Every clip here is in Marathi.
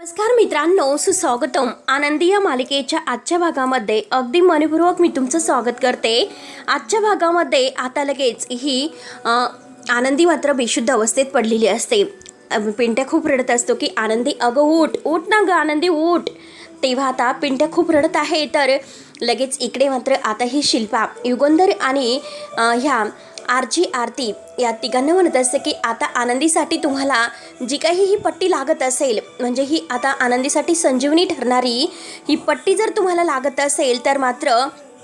नमस्कार मित्रांनो, सुस्वागतम. आनंदी या मालिकेच्या आजच्या भागामध्ये अगदी मनपूर्वक मी तुमचं स्वागत करते. आजच्या भागामध्ये आता लगेच ही आनंदी मात्र बेशुद्ध अवस्थेत पडलेली असते. पिंट्या खूप रडत असतो की आनंदी अगं उठ उठ ना गं आनंदी उठ. तेव्हा आता पिंट्या खूप रडत आहे तर लगेच इकडे मात्र आता ही शिल्पा, युगंधर आणि ह्या आरती या तिघांना म्हणत असते की आता आनंदीसाठी तुम्हाला जी काही ही पट्टी लागत असेल, म्हणजे ही आता आनंदीसाठी संजीवनी ठरणारी ही पट्टी जर तुम्हाला लागत असेल तर मात्र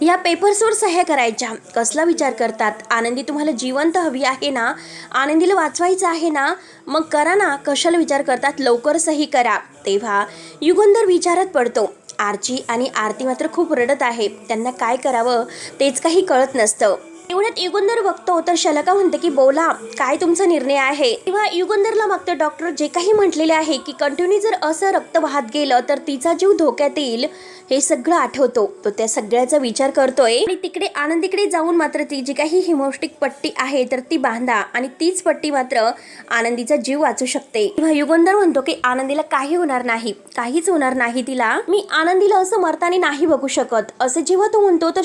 या पेपर्सवर सह्या करायच्या. कसला विचार करतात? आनंदी तुम्हाला जिवंत हवी आहे ना, आनंदीला वाचवायचं आहे ना, मग करा ना. कशाला विचार करतात? लवकर सही करा. तेव्हा युगंधर विचारात पडतो. आरची आणि आरती मात्र खूप रडत आहे. त्यांना काय करावं तेच काही कळत नसतं. एवढ्यात युगंधर बघतो तर शलाका म्हणते की बोला, काय तुमचा निर्णय आहे? तेव्हा युगंधरला मागतं डॉक्टर जे काही म्हटलेले आहे की कंटिन्यू जर असं रक्त वाहत गेलं तर तिचा जीव धोक्यात येईल, हे सगळं आठवतो. तो त्या सगळ्याचा विचार करतोय आणि तिकडे आनंदीकडे जाऊन मात्र ती जी काही हिमोस्टिक पट्टी आहे तर ती बांधा आणि तीच पट्टी मात्र आनंदीचा जीव वाचू शकते. तेव्हा युगंधर म्हणतो की आनंदीला काही होणार नाही, काहीच होणार नाही तिला. मी आनंदीला असं मरताना नाही बघू शकत. असे जेव्हा तो म्हणतो तर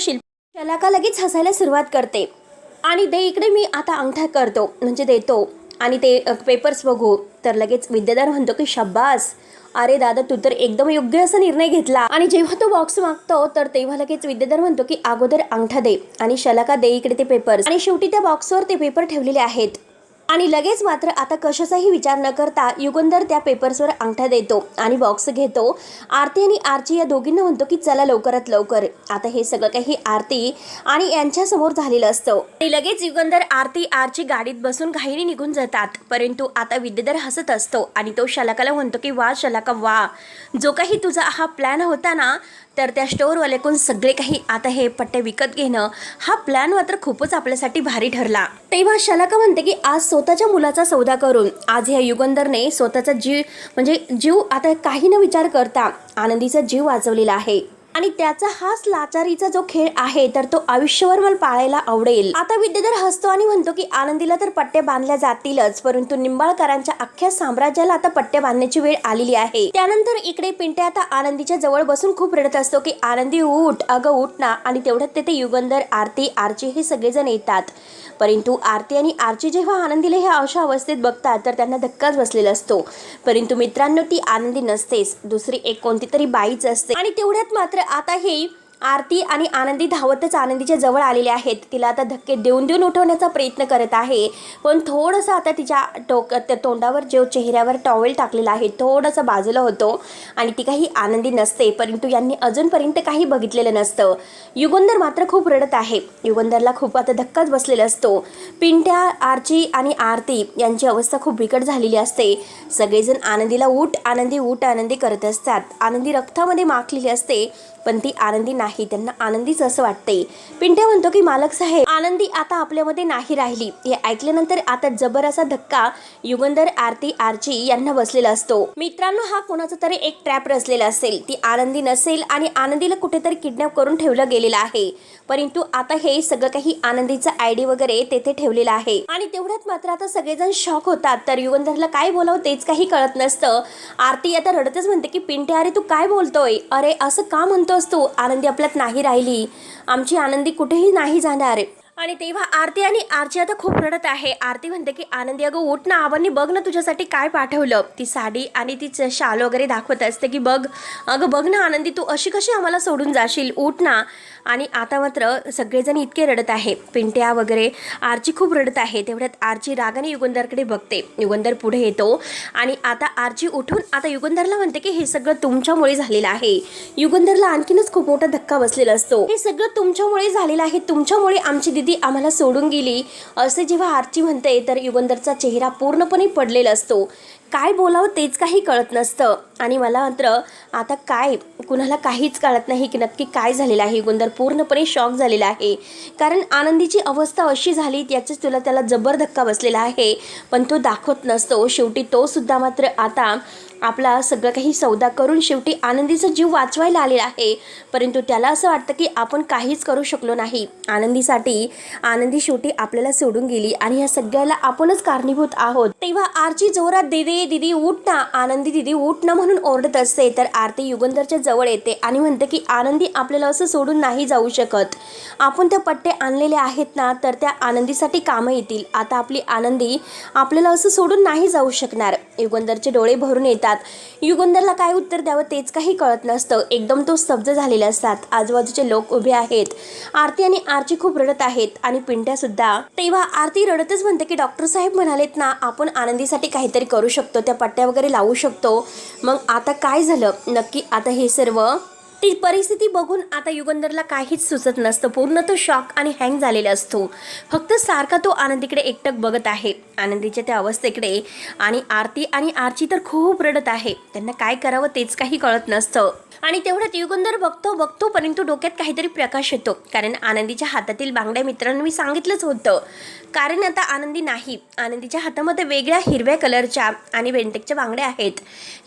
शलाका लगेच हसायला सुरुवात करते आणि दे इकडे, मी आता अंगठा करतो म्हणजे देतो आणि ते पेपर्स बघू. तर लगेच विद्याधर म्हणतो की शाब्बास, अरे दादा तू तर एकदम योग्य असा निर्णय घेतला. आणि जेव्हा तो बॉक्स मागतो तर तेव्हा लगेच विद्याधर म्हणतो की अगोदर अंगठा दे आणि शलाका दे इकडे ते पेपर्स. आणि शेवटी त्या बॉक्सवर ते पेपर ठेवलेले आहेत आणि लगेच मात्र आता कशाचाही विचार न करता युगंधर त्या पेपर्सवर अंगठा देतो आणि बॉक्स घेतो. आरती आणि आरची या दोघींना म्हणतो की चला लवकरात लवकर. आता हे सगळं काही आरती आणि यांच्या समोर झालेलं असतं आणि लगेच युगंधर आरती आरची गाडीत बसून घाईने निघून जातात. परंतु आता विद्याधर हसत असतो आणि तो शलाकाला म्हणतो की वा शलाका वा, जो काही तुझा हा प्लॅन होता ना, तर त्या स्टोअरवाल्याकडून सगळे काही आता हे पट्टे विकत घेणं, हा प्लॅन मात्र खूपच आपल्यासाठी भारी ठरला. तेव्हा शलाका म्हणते की आज स्वतःच्या मुलाचा सौदा करून आज ह्या युगंधरने स्वतःचा जीव आता काही न विचार करता आनंदीचा जीव वाचवलेला आहे आणि त्याचा हाच लाचारीचा जो खेळ आहे तर तो आयुष्यभर मला पाळायला आवडेल. आता विद्याधर हसतो आणि म्हणतो की आनंदीला तर पट्टे बांधल्या जातीलच, परंतु निंबाळकरांच्या अख्ख्या साम्राज्याला आता पट्टे बांधण्याची वेळ आलेली आहे. त्यानंतर इकडे पिंट्या आता आनंदीच्या जवळ बसून खूप रडत असतो की आनंदी उठ, अगं उठ ना. आणि तेवढ्यात तेथे युगंधर, आरती, आरची हे सगळेजण येतात. परंतु आरती आणि आरची जेव्हा आनंदीला ह्या अशा अवस्थेत बघतात तर त्यांना धक्काच बसलेला असतो. परंतु मित्रांनो, ती आनंदी नसतेच, दुसरी एक कोणती तरी बाईच असते. आणि तेवढ्यात मात्र आता ही आरती आणि आनंदी धावतच आनंदीच्या जवळ आलेले आहेत. तिला आता धक्के देऊन देऊन उठवण्याचा प्रयत्न करत आहे, पण थोडंसं आता तिच्या तोंडावर जो चेहऱ्यावर टॉवेल टाकलेला आहे थोडासा बाजूला होतो आणि ती काही आनंदी नसते. परंतु यांनी अजूनपर्यंत काही बघितलेलं नसतं. युगंधर मात्र खूप रडत आहे. युगंधरला खूप आता धक्काच बसलेला असतो. पिंट्या, आरची आणि आरती यांची अवस्था खूप बिकट झालेली असते. सगळेजण आनंदीला उठ आनंदी उठ आनंदी करत असतात. आनंदी रक्तामध्ये माखलेली असते पण ती आनंदी नाही, त्यांना आनंदीच असं वाटते. पिंट्या म्हणतो की मालक साहेब, आनंदी आता आपल्यामध्ये नाही राहिली. हे ऐकल्यानंतर आता जबर असा धक्का युगंधर, आरती, आरची यांना बसलेला असतो. मित्रांनो, हा कोणाचा तरी एक ट्रॅप रचलेला असेल, ती आनंदी नसेल आणि आनंदीला कुठेतरी किडनॅप करून ठेवलं गेलेलं आहे. परंतु आता हे सगळं काही आनंदीचा आयडी वगैरे तेथे ठेवलेला आहे आणि तेवढ्यात मात्र आता सगळेजण शॉक होतात. तर युगंधरला काय बोलावं तेच काही कळत नसतं. आरती आता रडतच म्हणते की पिंट्या, अरे तू काय बोलतोय? अरे असं का म्हणतोस तू? आनंदी आपल्यात नाही राहिली, आमची आनंदी कुठेही नाही जाणार. आणि तेव्हा आरती आणि आरची आता खूप रडत आहे. आरती म्हणते की आनंदी अगं उठ ना, आबांनी बघ ना तुझ्यासाठी काय पाठवलं. ती साडी आणि ती शाल वगैरे दाखवत असते की बघ अगं बघ ना आनंदी, तू अशी कशी आम्हाला सोडून जाशील, उठ ना. आणि आता मात्र सगळेजण इतके रडत आहे. पिंट्या वगैरे, आरची खूप रडत आहे. तेवढ्यात आरची रागाने युगंधरकडे बघते. युगंधर पुढे येतो आणि आता आरची उठून आता युगंधरला म्हणते की हे सगळं तुमच्यामुळे झालेलं आहे. युगंधरला आणखीनच खूप मोठा धक्का बसलेला असतो. हे सगळं तुमच्यामुळे झालेलं आहे, तुमच्यामुळे आमची दीदी आम्हाला सोडून गेली असे जेव्हा आरची म्हणते तर युगंधरचा चेहरा पूर्णपणे पडलेला असतो. काय बोलावं तेच काही कळत नसतं आणि मला मात्र आता काय कुणाला काहीच कळत नाही की नक्की काय झालेलं आहे. युगंधर पूर्णपणे शॉक झालेला आहे, कारण आनंदीची अवस्था अशी झाली त्याचंच त्याला जबर धक्का बसलेला आहे, पण तो दाखवत नसतो. शेवटी तो सुद्धा मात्र आता आपला सगळं काही सौदा करून शेवटी आनंदीचा जीव वाचवायला आलेला आहे, परंतु त्याला असं वाटतं की आपण काहीच करू शकलो नाही आनंदीसाठी. आनंदी शेवटी आपल्याला सोडून गेली आणि या सगळ्याला आपणच कारणीभूत आहोत. तेव्हा आरची जोरात दीदी दीदी उठ ना, आनंदी दीदी उठ ना म्हणून ओरडत असते. तर आरती युगंधरच्या जवळ येते आणि म्हणते की आनंदी आपल्याला असं सोडून नाही जाऊ शकत. आपण त्या पट्टे आणलेले आहेत ना, तर त्या आनंदीसाठी कामं येतील. आता आपली आनंदी आपल्याला असं सोडून नाही जाऊ शकणार. युगंधरचे डोळे भरून येतात. युगंधरला काय उत्तर द्यावं तेच काही कळत नसतं. एकदम तो स्तब्ध झालेला असतात. आजूबाजूचे लोक उभे आहेत. आरती आणि आरची खूप रडत आहेत आणि पिंट्या सुद्धा. तेव्हा आरती रडतच म्हणते की डॉक्टर साहेब म्हणालेत ना, आपण आनंदीसाठी काहीतरी करू शकतो, त्या पट्ट्या वगैरे लावू शकतो. मग आता काय झालं नक्की? आता हे सर्व ती परिस्थिती बघून आता युगंधरला काहीच सुचत नसतं. पूर्ण तो शॉक आणि हँग झालेला असतो. फक्त सारखा तो आनंदीकडे एकटक बघत आहे, आनंदीच्या त्या अवस्थेकडे. आणि आरती आणि आरची तर खूप रडत आहे. त्यांना काय करावं तेच काही कळत नसतं. आणि तेवढ्यात युगंधर बघतो परंतु डोक्यात काहीतरी प्रकाश येतो. कारण आनंदीच्या हातातील बांगड्या मित्रांनी मी सांगितलंच होतं, कारण आता आनंदी नाही. आनंदीच्या हातामध्ये वेगळ्या हिरव्या कलरच्या आणि बेंटेकच्या बांगड्या आहेत.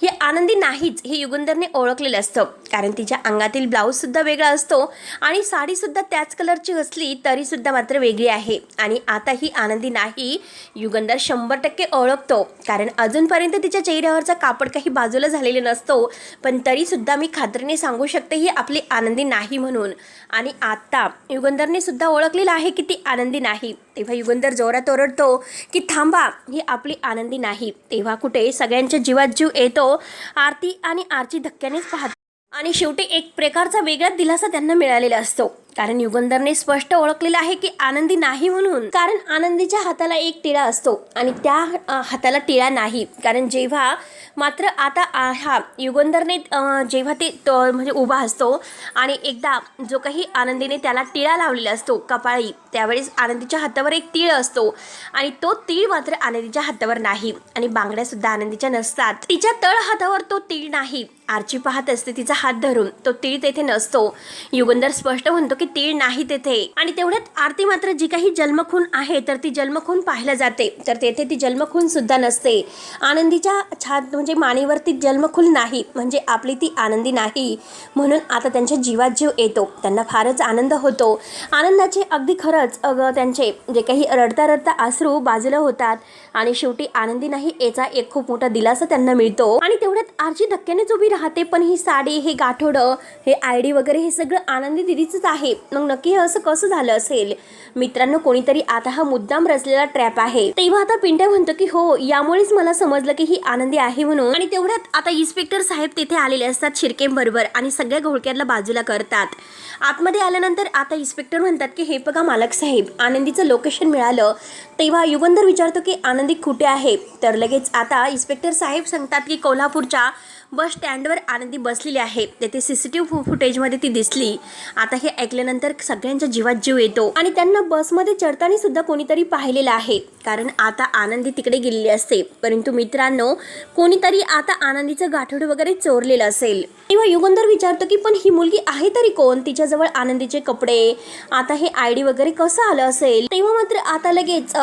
हे आनंदी नाहीच हे युगंधरने ओळखलेलं असतं. कारण तिच्या अंगातील ब्लाऊजसुद्धा वेगळा असतो आणि साडीसुद्धा त्याच कलरची असली तरीसुद्धा मात्र वेगळी आहे. आणि आता ही आनंदी नाही युगंधर 100% ओळखतो. कारण अजूनपर्यंत तिच्या चेहऱ्यावरचा कापड काही बाजूला झालेला नसतो, पण तरीसुद्धा मी खात्रीने सांगू शकते ही आपली आनंदी नाही म्हणून. आणि आता युगंधरने सुद्धा ओळखलेलं आहे की ती आनंदी नाही. तेव्हा युगंधर जोरात ओरडतो की थांबा, ही आपली आनंदी नाही. तेव्हा कुठे सगळ्यांच्या जीवात जीव येतो. आरती आणि आरची धक्क्यानेच पाहत आणि शेवटी एक प्रकारचा वेगळाच दिलासा त्यांना मिळालेला असतो. कारण युगंधरने स्पष्ट ओळखलेलं आहे की आनंदी नाही म्हणून. कारण आनंदीच्या हाताला एक टिळा असतो आणि त्या हाताला टिळा नाही. कारण जेव्हा मात्र आता हा युगंधरने जेव्हा ते म्हणजे उभा असतो आणि एकदा जो काही आनंदीने त्याला टिळा लावलेला असतो कपाळी, त्यावेळेस आनंदीच्या हातावर एक तीळ असतो आणि तो तीळ मात्र आनंदीच्या हातावर नाही. आणि बांगड्या सुद्धा आनंदीच्या नसतात. तिच्या तळ हातावर तो तीळ नाही. आरची पाहत असते तिचा हात धरून, तो तीळ तेथे नसतो. युगंधर स्पष्ट म्हणतो की तीळ नाही तेथे. आणि तेवढ्यात आरती मात्र जी काही जन्मखून आहे तर ती जन्मखून पाहायला जाते, तर तेथे ती जन्मखून सुद्धा नसते. आनंदीच्या छात म्हणजे मानेवरती जन्मखून नाही, म्हणजे आपली ती आनंदी नाही. म्हणून आता त्यांच्या जीवात जीव येतो. त्यांना फारच आनंद होतो. आनंदाचे अगदी खरंच त्यांचे जे काही रडता रडता अश्रू बाजूला होतात आणि शेवटी आनंदी नाही याचा एक खूप मोठा दिलासा त्यांना मिळतो. आणि तेवढ्यात आरची धक्क्यानेच उभी राहते. पण ही साडी, हे गाठोडं, हे आयडी वगैरे हे सगळं आनंदी दिदीचंच आहे. मग नक्की हे असं कसं झालं असेल? मित्रांनो, कोणीतरी आता हा मुद्दाम रचलेला ट्रॅप आहे. तेव्हा आता पिंट्या म्हणतो की हो, यामुळेच मला समजलं की ही आनंदी आहे म्हणून. आणि तेवढ्यात आता इन्स्पेक्टर साहेब तिथे आलेले असतात शिर्केबरोबर आणि सगळ्या घोळक्याला बाजूला करतात. आतमध्ये आल्यानंतर आता इन्स्पेक्टर म्हणतात की हे बघा मालक साहेब, आनंदीचं लोकेशन मिळालं. तेव्हा युगंधर विचारतो की आनंदी कुठे आहे? तर लगेच आता इन्स्पेक्टर साहेब सांगतात की कोल्हापूरच्या बस स्टँडवर आनंदी बसलेली आहे. तेथे CCTV फुटेजमध्ये ती दिसली. आता हे ऐकल्यानंतर सगळ्यांच्या जीवात जीव येतो आणि त्यांना बसमध्ये चढताना सुद्धा कोणीतरी पाहिलेलं आहे. कारण आता आनंदी तिकडे गेलेली असते. परंतु मित्रांनो, कोणीतरी आता आनंदीचं गाठोड वगैरे चोरलेलं असेल. तेव्हा युगंधर विचारतो की पण ही मुलगी आहे तरी कोण? तिच्याजवळ आनंदीचे कपडे, आता हे ID वगैरे कसं आलं असेल? तेव्हा मात्र आता लगेच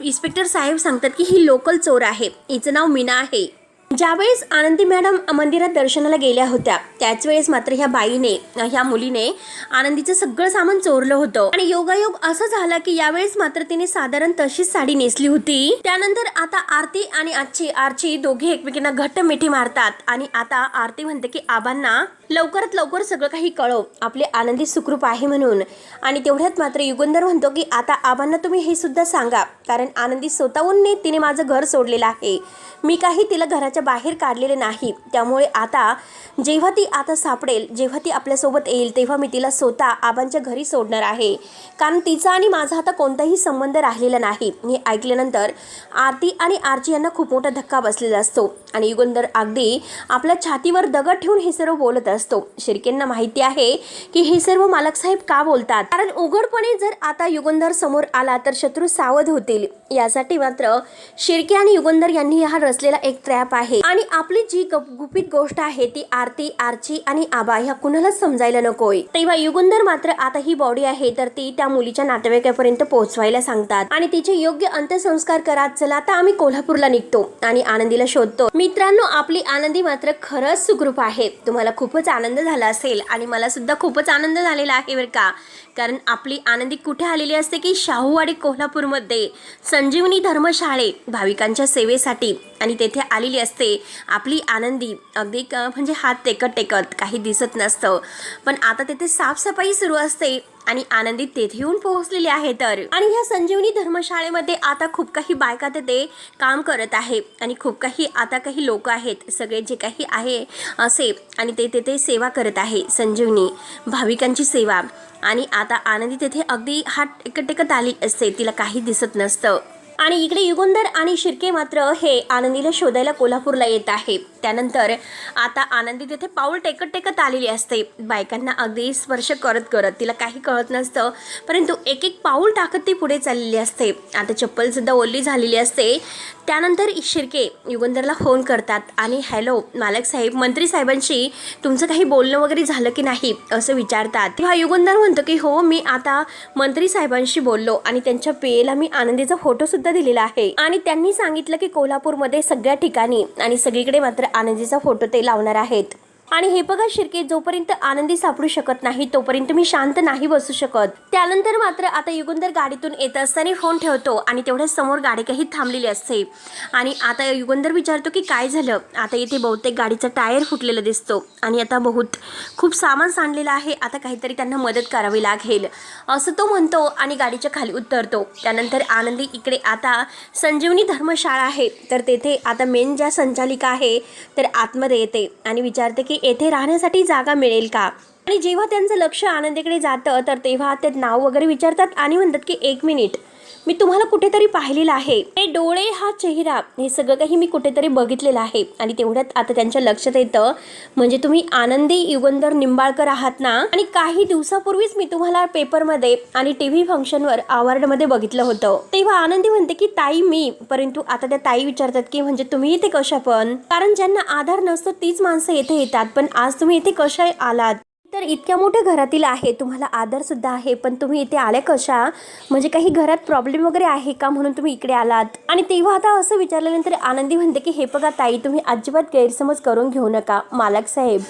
इन्स्पेक्टर साहेब सांगतात की ही लोकल चोर आहे. हिचं नाव मीना आहे. ज्यावेळेस आनंदी मॅडम मंदिरात दर्शनाला गेल्या होत्या त्याच वेळेस मात्र ह्या मुलीने आनंदीचं सगळं सामान चोरलं होतं. आणि योगायोग असं झाला की यावेळेस मात्र तिने साधारण तशीच साडी नेसली होती. त्यानंतर आता आरती आणि आरची दोघे एकमेकांना घट्ट मिठी मारतात आणि आता आरती म्हणते की आबांना लवकरात लवकर सगळं काही कळव, आपले आनंदी सुखरूप आहे म्हणून. आणि तेवढ्यात मात्र युगंधर म्हणतो की आता आबांना तुम्ही हे सुद्धा सांगा, कारण आनंदी स्वतःहून तिने माझं घर सोडलेलं आहे. मी काही तिला घराच्या बाहेर काढलेले नाही. त्यामुळे आता जेव्हा ती आता सापडेल, जेव्हा ती आपल्यासोबत येईल, तेव्हा मी तिला स्वतः आबांच्या घरी सोडणार आहे. कारण तिचा आणि माझा आता कोणताही संबंध राहिलेला नाही. हे ऐकल्यानंतर आरती आणि आरची यांना खूप मोठा धक्का बसलेला असतो आणि युगंधर अगदी आपल्या छातीवर दगड ठेवून हे सर्व बोलत असतो. असतो. शिर्केंना माहिती आहे की हे सर्व मालक साहेब का बोलतात, कारण उघडपणे जर आता युगंधर समोर आला तर शत्रू सावध होतील. यासाठी मात्र शिर्के आणि युगंधर यांनी हा रचलेला एक ट्रॅप आहे. आणि आपली जी गुपित गोष्ट आहे ती आरती, आर्ची आणि आबा ह्या कुणालाच समजायला नकोय. तेव्हा युगंधर मात्र आता ही बॉडी आहे तर ती त्या मुलीच्या नातेवाईकापर्यंत पोहोचवायला सांगतात आणि तिचे योग्य अंत्यसंस्कार करा. चला आता आम्ही कोल्हापूरला निघतो आणि आनंदीला शोधतो. मित्रांनो, आपली आनंदी मात्र खरंच सुखरूप आहे. तुम्हाला खूपच आनंद झाला असेल आणि मला सुद्धा खूपच आनंद झालेला आहे बरं का. कारण आपली आनंदी कुठे आलेली असते की शाहूवाडी कोल्हापूरमध्ये संजीवनी धर्मशाळे भाविकांच्या सेवेसाठी, आणि तेथे आलेली असते आपली आनंदी. अगदी म्हणजे हात टेकत टेकत, काही दिसत नसतं, पण आता तेथे साफसफाई सुरू असते आणि आनंदी तेथे येऊन पोहोचलेली आहे. तर आणि ह्या संजीवनी धर्मशाळेमध्ये आता खूप काही बायका तेथे काम करत आहे आणि खूप काही आता काही लोक आहेत, सगळे जे काही आहे असे, आणि ते तेथे सेवा करत आहे, संजीवनी भाविकांची सेवा. आणि आता आनंदी तेथे अगदी हात टेकत आली असते, तिला काही दिसत नसतं. आणि इकडे युगंधर आणि शिर्के मात्र हे आनंदीला शोधायला कोल्हापूरला येत आहे. त्यानंतर आता आनंदी तिथे पाऊल टेकत आलेली असते, बायकांना अगदी स्पर्श करत करत, तिला काही कळत नसतं, परंतु एक एक पाऊल टाकत ती पुढे चाललेली असते. आता चप्पल सुद्धा ओली झालेली असते. त्यानंतर शिर्के युगंधरला फोन करतात आणि हॅलो मालक साहेब, मंत्री साहेबांशी तुमचं काही बोलणं वगैरे झालं की नाही असं विचारतात. तेव्हा युगंधर म्हणतो की हो, मी आता मंत्री साहेबांशी बोललो आणि त्यांच्या पेला मी आनंदीचा फोटो सुद्धा दिलेला आहे आणि त्यांनी सांगितलं की कोल्हापूरमध्ये सगळ्या ठिकाणी आणि सगळीकडे मात्र आनंदीचा फोटो ते लावणार आहेत. आणि हे बघा शिर्के, जोपर्यंत आनंदी सापडू शकत नाही तोपर्यंत मी शांत नाही बसू शकत. त्यानंतर मात्र आता युगंधर गाडीतून येत असताना फोन ठेवतो आणि तेवढ्याच समोर गाडी काही थांबलेली असते. आणि आता युगंधर विचारतो की काय झालं. आता इथे बहुतेक गाडीचा टायर फुटलेला दिसतो आणि आता खूप सामान सांडलेलं आहे, आता काहीतरी त्यांना मदत करावी लागेल असं तो म्हणतो आणि गाडीच्या खाली उतरतो. त्यानंतर आनंदी इकडे आता संजीवनी धर्मशाळा आहे तर तेथे आता मेन ज्या संचालिका आहे तर आतमध्ये येते आणि विचारते की येथे राहण्यासाठी जागा मिळेल का. आणि जेव्हा त्यांचं लक्ष आनंदीकडे जातं तर तेव्हा ते नाव वगैरे विचारतात आणि म्हणतात की एक मिनिट, मी तुम्हाला कुठेतरी पाहिलेलं आहे, हे डोळे, हा चेहरा, हे सगळं काही मी कुठेतरी बघितलेलं आहे. आणि तेवढ्यात आता त्यांच्या लक्षात येतं, म्हणजे तुम्ही आनंदी युगंधर निंबाळकर आहात ना. आणि काही दिवसापूर्वीच मी तुम्हाला पेपरमध्ये आणि टीव्ही फंक्शनवर अवॉर्डमध्ये बघितलं होतं. तेव्हा आनंदी म्हणते की ताई मी, परंतु आता त्या ताई विचारतात की म्हणजे तुम्ही इथे कशा पण, कारण ज्यांना आधार नसतो तीच माणसं येथे येतात, पण आज तुम्ही इथे कशा आलात. तर इतक्या मोठ्या घरातील आहे, तुम्हाला आदर सुद्धा आहे, पण तुम्ही इथे आल्या कशा, म्हणजे काही घरात प्रॉब्लेम वगैरे आहे का म्हणून तुम्ही इकडे आलात. आणि तेव्हा आता असं विचारल्यानंतर आनंदी म्हणते की हे बघा ताई, तुम्ही अजिबात गैरसमज करून घेऊ नका मालक साहेब.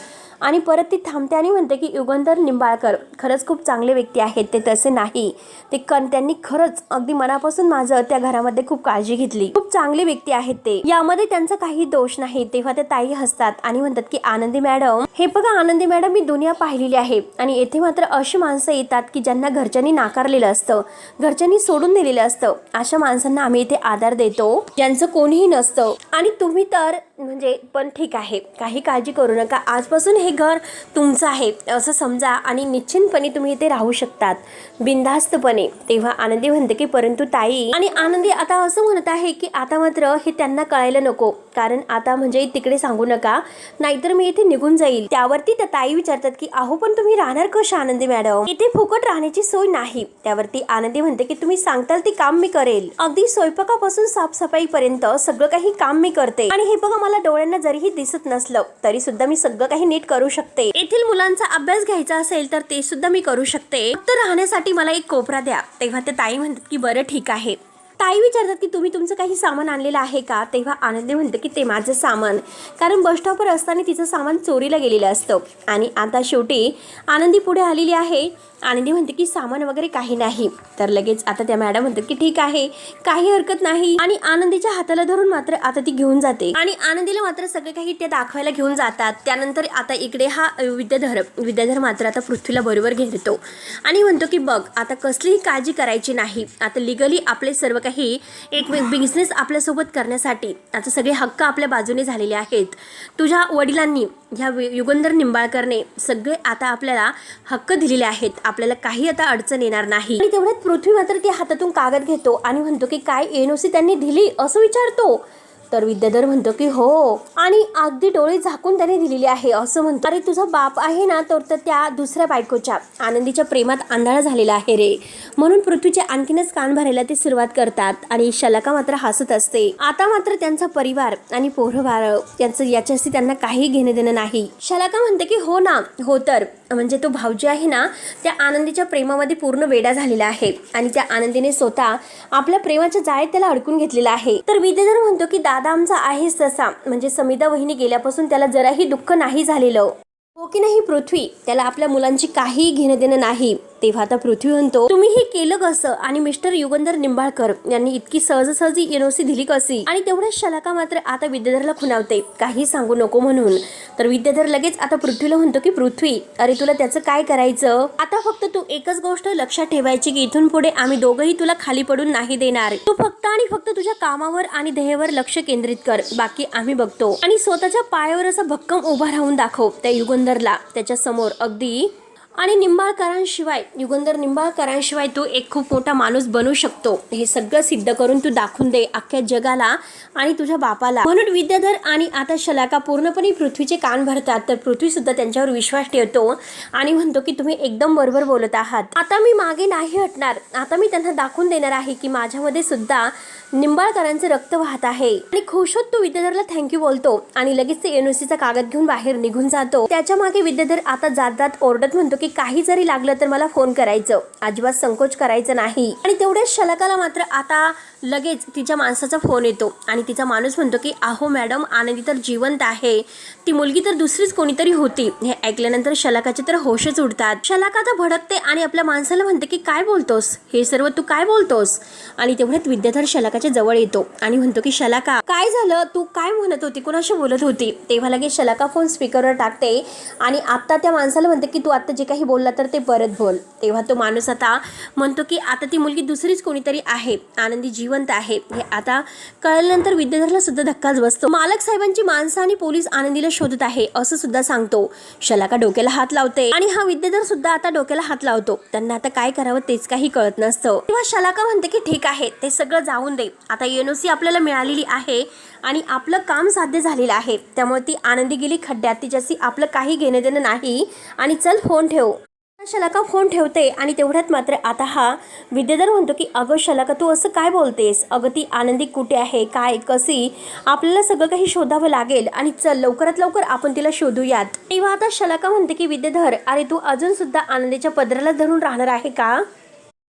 आणि परत ती थांबते आणि म्हणते की युगंधर निंबाळकर खरंच खूप चांगले व्यक्ती आहेत, ते तसे नाही, त्यांनी खरंच अगदी मनापासून माझं त्या घरामध्ये खूप काळजी घेतली, खूप चांगले व्यक्ती आहेत ते, यामध्ये त्यांचा काही दोष नाही. तेव्हा त्या ताई हसतात आणि म्हणतात की आनंदी मॅडम, हे बघा आनंदी मॅडम, मी दुनिया पाहिलेली आहे आणि येथे मात्र अशी माणसं येतात की ज्यांना घरच्यांनी नाकारलेलं असतं, घरच्यांनी सोडून दिलेलं असतं, अशा माणसांना आम्ही इथे आधार देतो ज्यांचं कोणीही नसतं. आणि तुम्ही तर म्हणजे पण ठीक आहे, काही काळजी करू नका, आजपासून हे घर तुमचं आहे असं समजा आणि निश्चितपणे तुम्ही इथे राहू शकतात बिनधास्तपणे. तेव्हा आनंदी म्हणते की परंतु ताई, आणि आनंदी आता असं म्हणत आहे की आता मात्र हे त्यांना कळायला नको, कारण आता म्हणजे तिकडे सांगू नका, नाहीतर मी इथे निघून जाईल. त्यावरती त्या ताई विचारतात की अहो पण तुम्ही राहणार कशा आनंदी मॅडम, इथे फुकट राहण्याची सोय नाही. त्यावरती आनंदी म्हणते की तुम्ही सांगताल ते काम मी करेल, अगदी स्वयंपाकापासून साफसफाई पर्यंत सगळं काही काम मी करते. आणि हे बघा, मला डोळ्यांना जरीही दिसत नसलं तरी सुद्धा मी सगळं काही नीट करू शकते. येथील मुलांचा अभ्यास घ्यायचा असेल तर ते सुद्धा मी करू शकते, फक्त राहण्यासाठी मला एक कोपरा द्या. तेव्हा त्या ताई म्हणतात की बरं ठीक आहे. ताई विचारतात की तुम्ही तुमचं काही सामान आणलेलं आहे का. तेव्हा आनंदी म्हणते की ते माझं सामान, कारण बस स्टॉपवर असताना तिचं सामान चोरीला गेलेलं असतं. आणि आता शेवटी आनंदी पुढे आलेली आहे. आनंदी म्हणते की सामान वगैरे काही नाही. तर लगेच आता त्या मॅडम म्हणतात की ठीक आहे, काही हरकत नाही. आणि आनंदीच्या हाताला धरून मात्र आता ती घेऊन जाते आणि आनंदीला मात्र सगळे काही ते दाखवायला घेऊन जातात. त्यानंतर आता इकडे हा विद्याधर मात्र आता पृथ्वीला बरोबर घेतो आणि म्हणतो की बघ, आता कसलीही काळजी करायची नाही, आता लिगली आपले सर्व काही एक बिझनेस आपल्यासोबत करण्यासाठी आता सगळे हक्क आपल्या बाजूने झालेले आहेत. तुझ्या वडिलांनी, ह्या युगंधर निंबाळकरने सगळे आता आपल्याला हक्क दिलेले आहेत, आपल्याला काही आता अडचण येणार नाही. आणि तेवढ्यात पृथ्वी मात्र ती हातातून कागद घेतो आणि म्हणतो की काय एनओसी त्यांनी दिली असं विचारतो. तर विद्याधर म्हणतो की हो, आणि अगदी डोळे झाकून त्याने दिलेली आहे. असं म्हणतो, अरे तुझा बाप आहे ना तर त्या दुसऱ्या बायकोच्या आनंदीच्या प्रेमात आंधळा झालेला आहे रे. म्हणून पृथ्वीचे आणखीनच कान भरायला ते सुरुवात करतात. आणि शलाका मात्र हसत असते. आता मात्र त्यांचा परिवार आणि पोरबाळ त्यांचं याच्याशी त्यांना काही घेणं देणं नाही. शलाका म्हणते की हो ना, हो तर म्हणजे तो भाऊजी आहे ना त्या आनंदीच्या प्रेमामध्ये पूर्ण वेडा झालेला आहे आणि त्या आनंदीने स्वतः आपल्या प्रेमाच्या जाळ्यात त्याला अडकून घेतलेला आहे. तर विद्याधर म्हणतो की दादा आमचा आहेच तसा, म्हणजे समिता वहिनी गेल्यापासून त्याला जराही दुःख नाही झालेलं. हो की नाही पृथ्वी, त्याला आपल्या मुलांची काही घेणं देणं नाही. तेव्हा आता पृथ्वी म्हणतो तुम्ही हे केलं कसं, आणि मिस्टर युगंधर निंबाळकर यांनी इतकी सहजासहजी एनओसी दिली कशी. आणि तेवढ्याच शलाका मात्र आता विद्याधरला खुणावते काही सांगू नको म्हणून. तर विद्याधर लगेच आता पृथ्वीला म्हणतो की पृथ्वी, अरे तुला त्याचं काय करायचं, आता फक्त तू एकच गोष्ट लक्षात ठेवायची की इथून पुढे आम्ही दोघंही तुला खाली पडून नाही देणार. तू फक्त आणि फक्त तुझ्या कामावर आणि ध्येयावर लक्ष केंद्रित कर, बाकी आम्ही बघतो. आणि स्वतःच्या पायावर असा भक्कम उभा राहून दाखव त्या युगंधरला त्याच्या समोर अगदी. आणि निंबाळकरांशिवाय युगंधर निंबाळकरांशिवाय तू एक खूप मोठा माणूस बनू शकतो हे सगळं सिद्ध करून तू दाखवून दे अख्ख्या जगाला आणि तुझ्या बापाला. म्हणून विद्याधर आणि आता शलाका पूर्णपणे पृथ्वीचे कान भरतात. तर पृथ्वी सुद्धा त्यांच्यावर विश्वास ठेवतो आणि म्हणतो की तुम्ही एकदम बरोबर बोलत आहात. आता मी मागे नाही हटणार. आता मी त्यांना दाखवून देणार आहे की माझ्यामध्ये सुद्धा निंबाळकरांचे रक्त वाहत आहे. आणि खुश होत तो विद्याधरला थँक्यू बोलतो आणि लगेच ते एनओसीचा कागद घेऊन बाहेर निघून जातो. त्याच्या मागे विद्याधर आता जात जात ओरडत म्हणतो की काही जरी लागलं तर मला फोन करायचं, अजिबात संकोच करायचं नाही. आणि तेवढ्याच शलाकाला मात्र आता लगेच तिच्या माणसाचा फोन येतो आणि तिचा माणूस म्हणतो की अहो मॅडम, आनंदी तर जिवंत आहे, ती मुलगी तर दुसरीच कोणीतरी होती. हे ऐकल्यानंतर शलाकाचे तर होशच उडतात. शलाका आता भडकते आणि आपल्या माणसाला म्हणते की काय बोलतोस, हे सर्व तू काय बोलतोस. आणि तेवढ्यात विद्याधर शलाकाच्या जवळ येतो आणि म्हणतो की शलाका काय झालं, तू काय म्हणत होती, कुणाशी बोलत होती. तेव्हा लगेच शलाका फोन स्पीकरवर टाकते आणि आता त्या माणसाला म्हणते की तू आता जे काही बोलला तर ते परत बोल. तेव्हा तो माणूस आता म्हणतो की आता ती मुलगी दुसरीच कोणीतरी आहे, आनंदी जिवंत आहे. हे आता कळल्यानंतर विद्याधरला सुद्धा धक्काच बसतो. मालक साहेबांची माणसं आणि पोलीस आनंदीला शोधत आहे असं सुद्धा सांगतो. शलाका डोक्याला हात लावते आणि हा विद्याधर सुद्धा आता डोक्याला हात लावतो. त्यांना आता काय करावं तेच काही कळत नसतं. तेव्हा शलाका म्हणते की ठीक आहे, ते सगळं जाऊन दे. आता एनओसी आपल्याला मिळालेली आहे आणि आपलं काम साध्य झालेलं आहे, त्यामुळे ती आनंदी गेली खड्ड्यात, तिच्याशी आपलं काही घेणं देणं नाही. आणि चल फोन ठेव. शलाका फोन ठेवते आणि तेवढ्यात मात्र आता हा विद्याधर म्हणतो की अगं शलाका, तू असं काय बोलतेस, अगं ती आनंदी कुठे आहे, काय कशी, आपल्याला सगळं काही शोधावं लागेल आणि चल लवकरात लवकर आपण तिला शोधूयात. तेव्हा आता शलाका म्हणते की विद्याधर, अरे तू अजून सुद्धा आनंदीच्या पदराला धरून राहणार आहे का.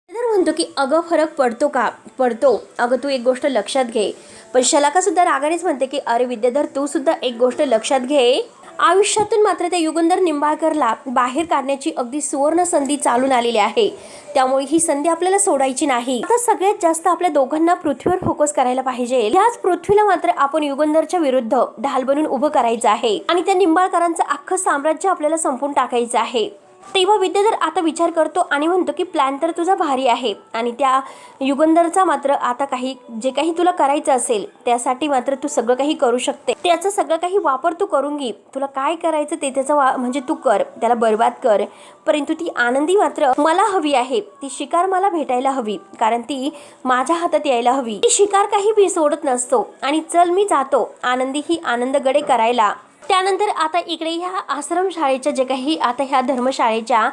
विद्याधर म्हणतो की अगं फरक पडतो का, पडतो, अगं तू एक गोष्ट लक्षात घे. पण शलाका सुद्धा रागानेच म्हणते की अरे विद्याधर, तू सुद्धा एक गोष्ट लक्षात घे, आयुष्यातून मात्र त्या युगंधर निंबाळकरला बाहेर काढण्याची अगदी सुवर्ण संधी चालून आलेली आहे, त्यामुळे ही संधी आपल्याला सोडायची नाही. आता सगळ्यात जास्त आपल्या दोघांना पृथ्वीवर फोकस करायला पाहिजे. याच पृथ्वीला मात्र आपण युगंधरच्या विरुद्ध ढाल बनून उभं करायचं आहे आणि त्या निंबाळकरांचं अख्खं साम्राज्य आपल्याला संपवून टाकायचं आहे. तेव्हा विद्याधर आता विचार करतो आणि म्हणतो की प्लॅन तर तुझा भारी आहे आणि त्या युगंधरचा मात्र आता काही जे काही तुला करायचं असेल त्यासाठी मात्र तू सगळं काही करू शकते. त्याचा सगळं काही वापर तू करून घे, तुला काय करायचं ते त्याचा म्हणजे तू कर, त्याला बर्बाद कर. परंतु ती आनंदी मात्र मला हवी आहे, ती शिकार मला भेटायला हवी, कारण ती माझ्या हातात यायला हवी. ती शिकार काही मी सोडत नसतो आणि चल मी जातो आनंदी ही आनंदगडे करायला. त्यानंतर आता इकडे ह्या आश्रमशाळेच्या जे काही आता ह्या धर्मशाळेच्या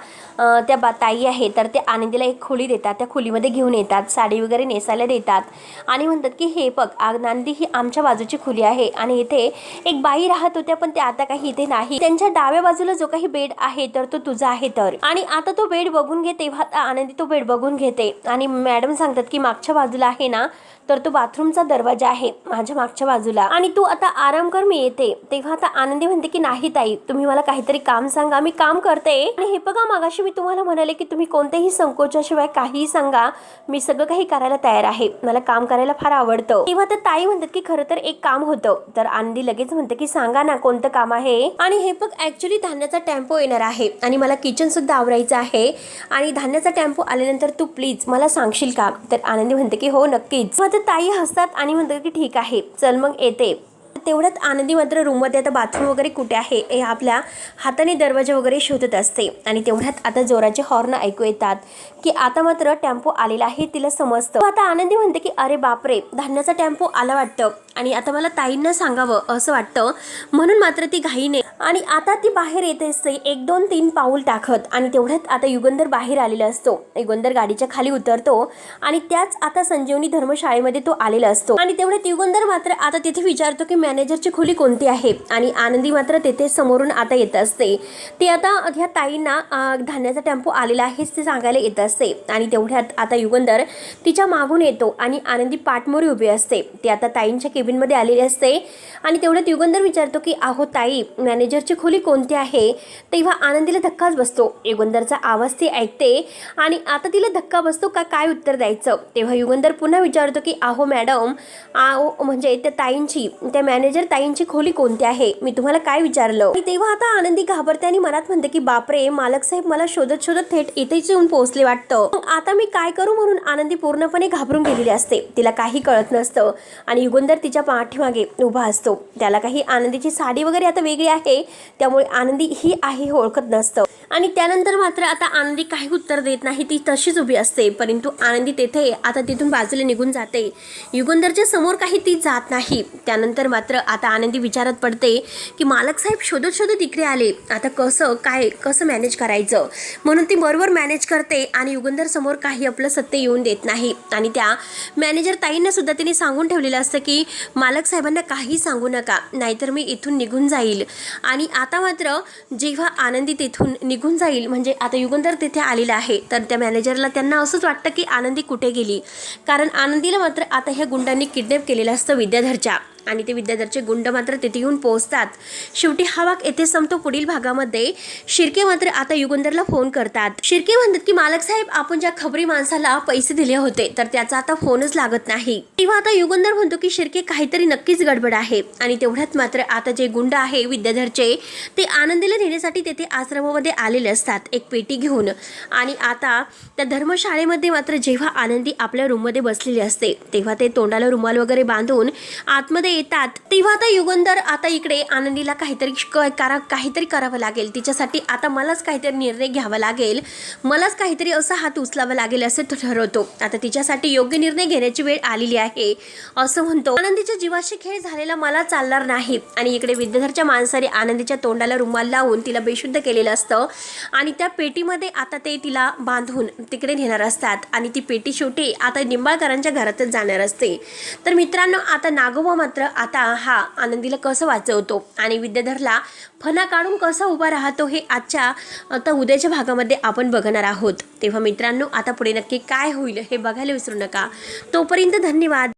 त्या ताई आहे तर ते आनंदीला एक खोली देतात. त्या खोलीमध्ये घेऊन येतात, साडी वगैरे नेसायला देतात आणि म्हणतात की हे बघ आनंदी ही आमच्या बाजूची खोली आहे आणि इथे एक बाई राहत होत्या पण ते आता काही इथे नाही. त्यांच्या डाव्या बाजूला जो काही बेड आहे तर तो तुझा आहे. तर आणि आता तो बेड बघून घे. तेव्हा आनंदी तो बेड बघून घेते आणि मॅडम सांगतात की मागच्या बाजूला आहे ना, तर तो बाथरूमचा दरवाजा आहे माझ्या मागच्या बाजूला आणि तू आता आराम कर, मी येते. तेव्हा आता आनंदी म्हणते की नाही ताई, तुम्ही मला काहीतरी काम सांगा, मी काम करते. आणि हे बघा मागाशी मी तुम्हाला म्हणाले की तुम्ही कोणत्याही संकोचाशिवाय काहीही सांगा, मी सगळं काही करायला तयार आहे, मला काम करायला फार आवडतं. तेव्हा तर ताई म्हणतात की खरं तर एक काम होतं. तर आनंदी लगेच म्हणते की सांगा ना कोणतं काम आहे. आणि हे बघ ऍक्च्युली धान्याचा टेम्पो येणार आहे आणि मला किचन सुद्धा आवरायचं आहे आणि धान्याचा टेम्पो आल्यानंतर तू प्लीज मला सांगशील का. तर आनंदी म्हणते की हो नक्कीच. तर ताई हसतात आणि म्हणतात की ठीक आहे चल मग येते. तेवढ्यात आनंदी मात्र रूममध्ये आता बाथरूम वगैरे कुठे आहे हे आपल्या हाताने दरवाजा वगैरे शोधत असते आणि तेवढ्यात आता जोराचे हॉर्न ऐकू येतात की आता मात्र टेम्पो आलेला आहे. तिला समजतं. आता आनंदी म्हणते की अरे बापरे, धान्याचा टेम्पो आला वाटतं. आणि आता मला ताईंना सांगावं असं वाटतं, म्हणून मात्र ती घाईने आणि आता ती बाहेर येते असते 1 2 3 पाऊल टाकत. आणि तेवढ्यात आता युगंधर बाहेर आलेला असतो. युगंधर गाडीच्या खाली उतरतो आणि त्याच आता संजीवनी धर्मशाळेमध्ये तो आलेला असतो. आणि तेवढ्यात युगंधर मात्र आता तिथे विचारतो की मॅनेजरची खोली कोणती आहे. आणि आनंदी मात्र तेथे समोरून आता येत असते. ती आता ह्या ताईंना धान्याचा टेम्पो आलेला आहे ते सांगायला येत असते. आणि तेवढ्यात आता युगंधर तिच्या मागून येतो आणि आनंदी पाठमोरी उभी असते. ती आता ताईंच्या केबिनमध्ये आलेली असते. आणि तेवढ्यात युगंधर विचारतो की अहो ताई, मॅनेजरची खोली कोणती आहे. तेव्हा आनंदीला धक्काच बसतो. युगंधरचा आवाज ती ऐकते आणि आता तिला धक्का बसतो का काय उत्तर द्यायचं. तेव्हा युगंधर पुन्हा विचारतो की अहो मॅडम, म्हणजे त्या मॅनेजर ताईंची खोली कोणती आहे, मी तुम्हाला काय विचारलं. आणि तेव्हा आता आनंदी घाबरते आणि मनात म्हणते की बापरे, मालक साहेब मला शोधत शोधत थेट इथेच येऊन पोहोचले वाटतं. आता मी काय करू म्हणून आनंदी पूर्णपणे घाबरून गेलेली असते. तिला काही कळत नसतं. आणि युगंधर तिच्या पाठीमागे उभा असतो. त्याला काही आनंदीची साडी वगैरे आता वेगळी आहे, त्यामुळे आनंदी ही आहे ओळखत नसतं. आणि त्यानंतर मात्र आता आनंदी काही उत्तर देत नाही. ती तशीच उभी असते. परंतु आनंदी तेथे आता तिथून बाजूला निघून जाते. युगंधरच्या समोर काही ती जात नाही. त्यानंतर मात्र आता आनंदी विचारत पडते की मालक साहेब शोधत शोधत इकडे आले, आता कसं मॅनेज करायचं. म्हणून ती बरोबर मॅनेज करते आणि युगंधर समोर काही आपलं सत्य येऊन देत नाही. आणि त्या मॅनेजर ताईंना सुद्धा तिने सांगून ठेवलेलं असतं की मालक साहेबांना काही सांगू नका, नाहीतर मी इथून निघून जाईल. आणि आता मात्र जेव्हा आनंदी तिथून निघून जाईल, म्हणजे आता युगंधर तिथे आलेला आहे, तर त्या मॅनेजरला त्यांना असंच वाटतं की आनंदी कुठे गेली. कारण आनंदीला मात्र आता ह्या गुंडांनी किडनॅप केलेलं असतं विद्याधरच्या. आणि ते विद्याधरचे गुंड मात्र तिथे येऊन पोहोचतात. शेवटी हा वाक येथे संपतो. पुढील भागामध्ये शिर्के मात्र आता युगंधरला फोन करतात. शिर्के म्हणतात की मालक साहेब, आपण ज्या खबरी माणसाला पैसे दिले होते तर त्याचा आता फोनच लागत नाही. तेव्हा आता युगंधर म्हणतो की शिर्के, काहीतरी नक्कीच गडबड आहे. आणि तेवढ्यात मात्र आता जे गुंड आहे विद्याधरचे, ते आनंदीला नेण्यासाठी तेथे आश्रमामध्ये आलेले असतात एक पेटी घेऊन. आणि आता त्या धर्मशाळेमध्ये मात्र जेव्हा आनंदी आपल्या रूममध्ये बसलेली असते, तेव्हा ते तोंडाला रुमाल वगैरे बांधून आतमध्ये येतात. तेव्हा आता युगंधर आता इकडे आनंदीला काहीतरी करावं लागेल, तिच्यासाठी आता मलाच काहीतरी निर्णय घ्यावा लागेल, मलाच काहीतरी असा हात उचलावा लागेल असं तो ठरवतो. आता तिच्यासाठी योग्य निर्णय घेण्याची वेळ आलेली आहे असं म्हणतो. आनंदीच्या जीवाशी खेळ झालेला मला चालणार नाही. आणि इकडे विद्याधरच्या माणसाने आनंदीच्या तोंडाला रुमाल लावून तिला बेशुद्ध केलेलं असतं. आणि त्या पेटीमध्ये आता ते तिला बांधून तिकडे नेणार असतात. आणि ती पेटी शेवटी आता निंबाळकरांच्या घरातच जाणार असते. तर मित्रांनो, आता नागोबा मात्र आता हा आनंदीला कसं वाचवतो आणि विद्याधरला फणा काढून कसा उभा राहतो, हे आता उद्याच्या भागामध्ये आपण बघणार आहोत. तेव्हा मित्रांनो, आता पुढे नक्की काय होईल हे बघायला विसरू नका. तोपर्यंत धन्यवाद.